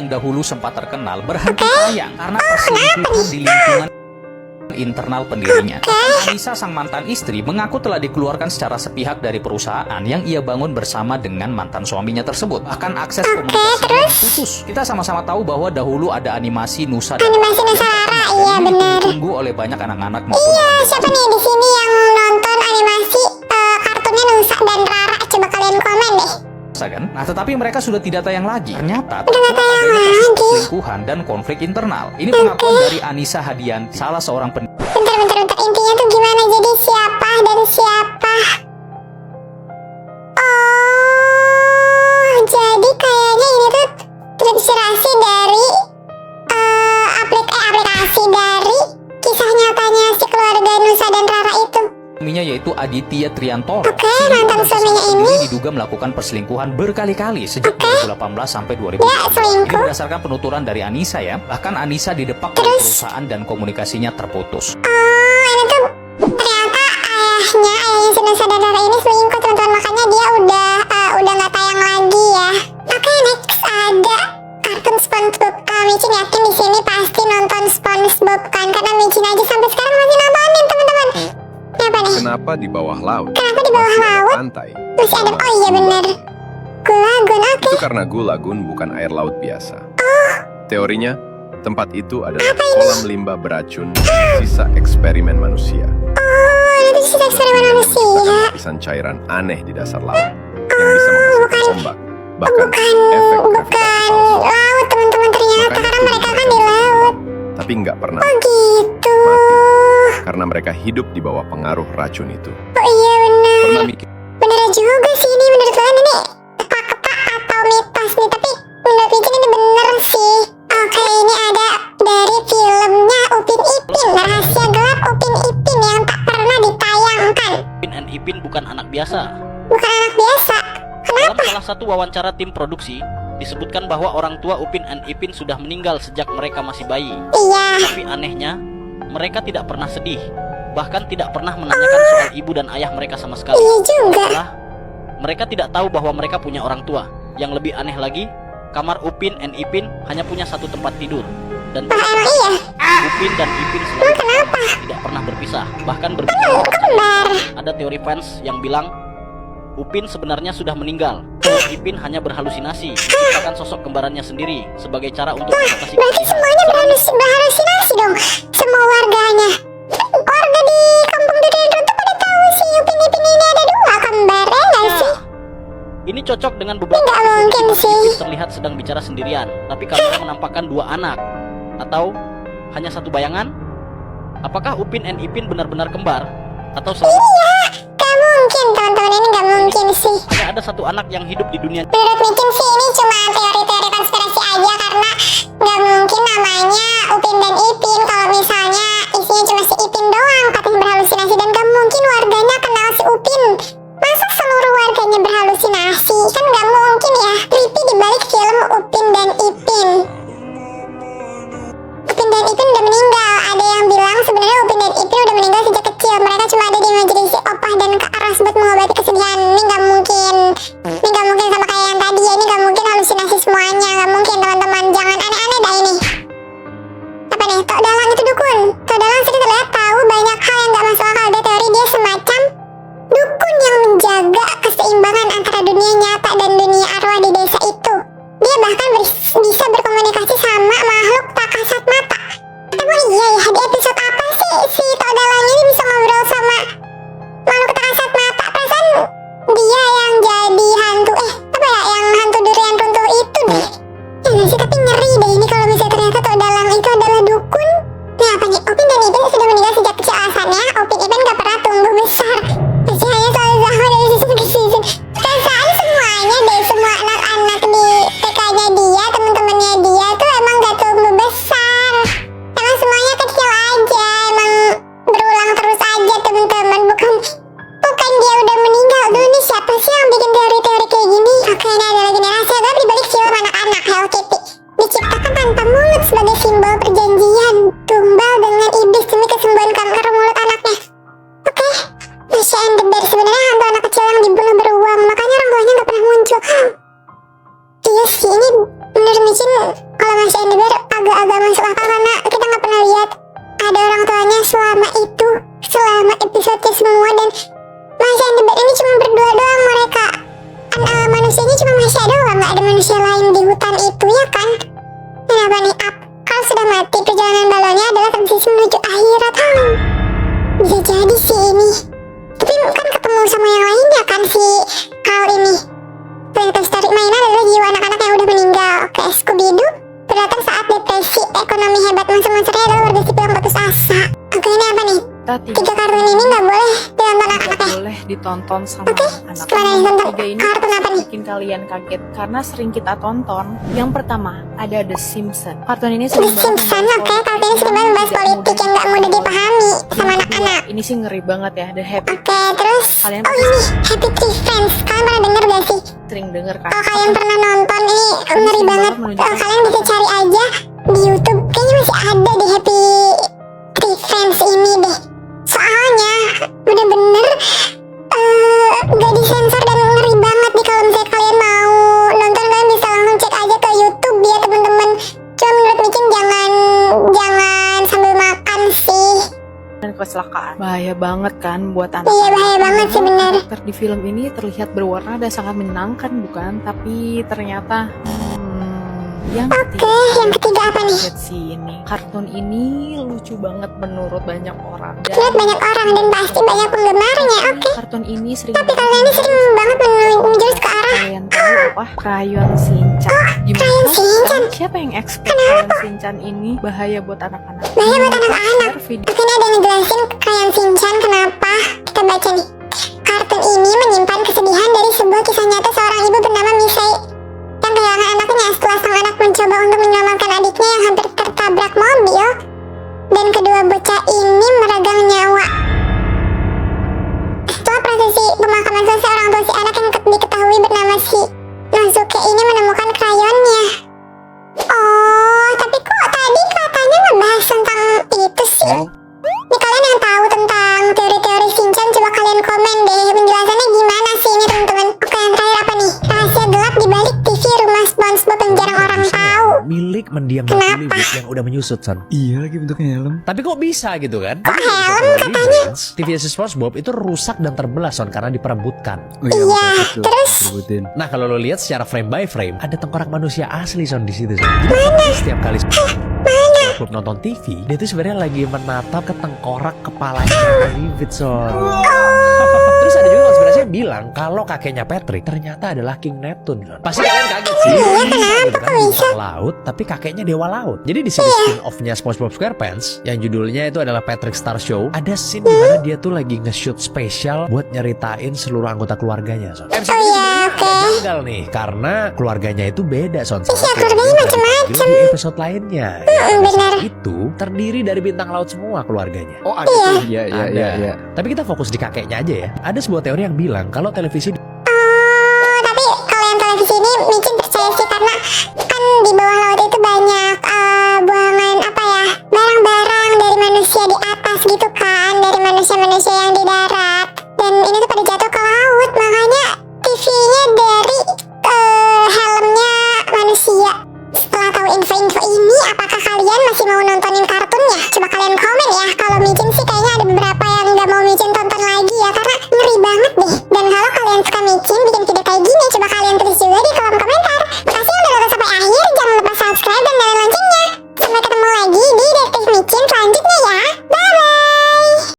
yang dahulu sempat terkenal berhenti tayang karena perselingkuhan di lingkungan internal pendirinya. Anissa, sang mantan istri, mengaku telah dikeluarkan secara sepihak dari perusahaan yang ia bangun bersama dengan mantan suaminya tersebut. Bahkan akses komunikasi putus. Kita sama-sama tahu bahwa dahulu ada animasi Nusa dan Rara, iya benar. ditunggu oleh banyak anak-anak maupun Iya, siapa nih di sini yang nonton animasi kartunnya Nusa dan Rara? Coba kalian komen deh. kan? Nah, tetapi mereka sudah tidak tayang lagi. Ternyata Udah nggak tayang adanya kasus lagi. perselingkuhan dan konflik internal. Ini pengakuan dari Anissa Hadianti, salah seorang Bentar. Intinya tuh gimana? Jadi siapa dan siapa? Oh, jadi kayaknya ini tuh terinspirasi dari aplikasi dari kisah nyatanya si keluarga Nusa dan Rara itu. suaminya, yaitu Aditya Triantoro. Oke, mantan suaminya ini diduga melakukan perselingkuhan berkali-kali sejak 2018 sampai 2020. Ya, selingkuh. Ini berdasarkan penuturan dari Anissa ya. Bahkan Anissa didepak oleh perusahaan dan komunikasinya terputus. Oh, ini tuh ternyata ayahnya si Nusa dan Rara ini selingkuh, teman-teman. Makanya dia udah nggak tayang lagi ya. Oke, next ada kartun SpongeBob. Micin yakin di sini pasti nonton SpongeBob kan? Karena Micin aja sampai sekarang masih nontonin, teman-teman. Kenapa nih? Kenapa di bawah laut? Kenapa di bawah Masih ada laut? pantai. Masih ada. Oh iya benar. Gulagun, oke. Itu karena Gulagun bukan air laut biasa. Teorinya, tempat itu adalah kolam limbah beracun, sisa eksperimen manusia. Oh, itu sisa eksperimen manusia. Lapisan cairan aneh di dasar laut yang bisa menghasilkan ombak, bahkan efek gravitasi palsu. Laut, teman-teman. Ternyata Makanya karena tubuh mereka kan mereka di laut. tapi nggak pernah Oh gitu. karena mereka hidup di bawah pengaruh racun itu. Oh iya benar. Pernah mikir Bener juga sih ini, menurut kalian ini fakta atau mitos nih? Tapi menurut Micin ini bener sih. Oke, ini ada dari filmnya Upin Ipin, Rahasia Gelap Upin Ipin yang tak pernah ditayangkan. Upin and Ipin bukan anak biasa. Bukan anak biasa. Dalam Kenapa? salah satu wawancara tim produksi, disebutkan bahwa orang tua Upin and Ipin sudah meninggal sejak mereka masih bayi. Iya. Tapi anehnya, mereka tidak pernah sedih, bahkan tidak pernah menanyakan soal ibu dan ayah mereka sama sekali. Iya juga. Malah, mereka tidak tahu bahwa mereka punya orang tua. Yang lebih aneh lagi, kamar Upin and Ipin hanya punya satu tempat tidur. Dan Oh emang iya? Upin dan Ipin selalu Kenapa? tidak pernah berpisah, bahkan berbicara. Kembar. Ada teori fans yang bilang Upin sebenarnya sudah meninggal. Ipin hanya berhalusinasi, menciptakan sosok kembarannya sendiri sebagai cara untuk mengatasi Berarti kesedihan. semuanya berhalusinasi dong. Semua warganya. Warga di kampung Duduk tuh pada tahu sih Upin Ipin ini ada dua kembar, ya nggak sih? Ini cocok dengan beberapa Nggak episode mungkin di mana sih. Ipin terlihat sedang bicara sendirian, tapi kamera menampakkan dua anak. Atau hanya satu bayangan? Apakah Upin and Ipin benar-benar kembar? Atau selama Gak mungkin, teman-teman, ini gak mungkin sih. hanya ada satu anak yang hidup di dunia? Menurut Micin sih ini cuma teori-teori konspirasi aja, karena gak mungkin namanya Upin dan Ipin kalau misalnya isinya cuma si Ipin doang katanya berhalusinasi, dan gak mungkin warganya kenal si Upin. Masa seluruh warganya berhalusinasi? Kan gak mungkin ya. Creepy dibalik film Upin dan Ipin. Upin dan Ipin udah meninggal. Ada yang bilang sebenarnya Upin dan Ipin udah meninggal sejak kecil. Mereka cuma ada di imajinasi opah dan Kak Ras buat mengobati kesedihan. Ini gak mungkin. Ini gak mungkin sama kayak yang tadi ya. Ini gak mungkin halusinasi semuanya. Gak mungkin, teman-teman. Jangan aneh-aneh dah ini. Apa nih? Tok Dalang itu dukun. Tok Dalang sih terlihat tahu banyak hal yang gak masuk akal. Ada teori dia semacam dukun yang menjaga keseimbangan antara dunia nyata dan dunia arwah di desa itu. Dia bahkan bisa berkomunikasi sama makhluk tak kasat mata. Emang iya ya, di episode apa sih si Tok Dalang ini bisa ngobrol sama makhluk tak kasat mata? Perasaan dia yang jadi hantu, apa ya, yang hantu durian runtuh itu deh. Ya nggak sih, tapi ngeri deh ini kalau misalnya ternyata Tok Dalang itu adalah dukun. Nah apa nih, Upin dan Ipin sudah meninggal sejak kecil, alasannya Upin Ipin gak pernah tumbuh besar. Masih hanya soal Zahra dari season ke season. Perasaan semuanya deh, semua anak-anak di TK-nya dia, temen-temennya dia tuh emang gak tumbuh besar. Emang semuanya kecil aja, emang berulang terus aja temen-temen. Bukan dia udah meninggal. Dulu nih siapa manusia lain di hutan itu ya kan? Kenapa nih? Kalau sudah mati, perjalanan balonnya adalah transisi menuju akhirat. Bisa jadi sih ini. Tapi kan ketemu sama yang lainnya kan si Carl ini. Terus tarik mainan adalah jiwa anak-anak yang udah meninggal. Oke, Scooby-Doo berdatang saat depresi ekonomi hebat. Monster-monsternya adalah warga sipil yang putus asa. Oke, ini apa nih? Tiga kartun ini nggak boleh ditonton anak-anak ya? Boleh ditonton sama Oke, anak. gimana nih tentang Tiga ini kartun apa nih? bikin kalian kaget karena sering kita tonton. Yang pertama ada The Simpsons. Kartun ini The sering banget Simpsons, membahas oke. Kartun ini politik sering banget membahas politik yang nggak mudah dipahami sama anak-anak. Ini sih ngeri banget ya, The Happy. Oke, terus Kalian oh ini Happy Tree Friends. Kalian pernah denger gak sih? sering denger kan? Kalau kalian pernah nonton ini ngeri sering banget. banget menunjukkan Kalian bisa cari aja di YouTube. Kayaknya masih ada di Happy Tree Friends ini deh. Soalnya bener-bener gak disensor dan ngeri banget nih. Kalau misalnya kalian mau nonton, kalian bisa langsung cek aja ke YouTube ya teman-teman. Cuma menurut Micin jangan sambil makan sih. Dan kecelakaan. Bahaya banget kan buat anak. Iya, bahaya banget sih, benar. Karakter di film ini terlihat berwarna dan sangat menyenangkan bukan? Tapi ternyata yang Yang ketiga apa nih? lihat sih ini. Kartun ini lucu banget menurut banyak orang. Menurut banyak orang dan pasti banyak penggemarnya. Oke. Kartun ini sering Tapi kalian ini sering banget menjurus ke arah kalian tahu apa? Crayon Shinchan. Gimana? Crayon Shinchan? Siapa yang expect Crayon Shinchan ini bahaya buat anak-anak? bahaya buat anak-anak. Share video. Oke, ini ada yang ngejelasin Crayon Shinchan kenapa. Kita baca nih. Kartun ini menyimpan kesedihan dari sebuah kisah nyata seorang ibu bernama Misai yang kehilangan anaknya setelah sang anak mencoba untuk menyelamatkan adiknya yang hampir tertabrak mobil, dan kedua bocah ini meregang nyawa. Setelah prosesi pemakaman selesai, orang tua si anak yang diketahui bernama si Nozuke ini menemukan krayonnya. Oh, tapi kok tadi katanya ngebahas tentang itu sih? Nih kalian yang tahu tentang teori-teori Shinchan, coba kalian komen deh penjelasannya gimana sih ini teman-teman. Oke, yang terakhir apa nih? Rahasia gelap di balik TV rumah SpongeBob yang jarang orang tahu. Milik mendiam Kenapa? Hollywood yang udah menyusut, Son. Iya lagi bentuknya helm. Tapi kok bisa gitu kan? helm katanya? TV SpongeBob itu rusak dan terbelah, Son, karena diperebutkan. Oh iya, Iya, betul. terus? Sebutin. Nah, kalau lo lihat secara frame by frame, ada tengkorak manusia asli, Son, di situ, Son. Jadi setiap kali SpongeBob nonton TV, dia tuh sebenarnya lagi menatap ke tengkorak kepalanya Hollywood, Son. Terus ada juga konspirasi yang bilang kalau kakeknya Patrick ternyata adalah King Neptune, Son. Pasti kalian kaget sih. Iya, Gitu kenapa kan, kok bisa? bintang laut, tapi kakeknya dewa laut. Jadi di series spin-off-nya SpongeBob SquarePants yang judulnya itu adalah Patrick Star Show, ada scene di mana dia tuh lagi nge-shoot spesial buat nyeritain seluruh anggota keluarganya, Son. Oh iya, oke. Gagal nih karena keluarganya itu beda, Son. Iya, keluarganya macam-macam. Di episode lainnya. benar. Itu terdiri dari bintang laut semua keluarganya. Oh ada tuh. Iya iya Ada. iya. Iya. Tapi kita fokus di kakeknya aja ya. Ada sebuah teori yang bilang kalau televisi Oh, tapi kalau yang televisi ini Micin percaya sih karena kan di bawah laut itu banyak buangan apa ya, barang-barang dari manusia di atas gitu kan, dari manusia-manusia yang di darat, dan ini tuh pada jatuh ke laut, makanya TV-nya dari helmnya manusia. Setelah tahu info-info ini, apakah kalian masih mau nontonin kartunnya? Coba kalian komen ya. Kalau Micin sih kayaknya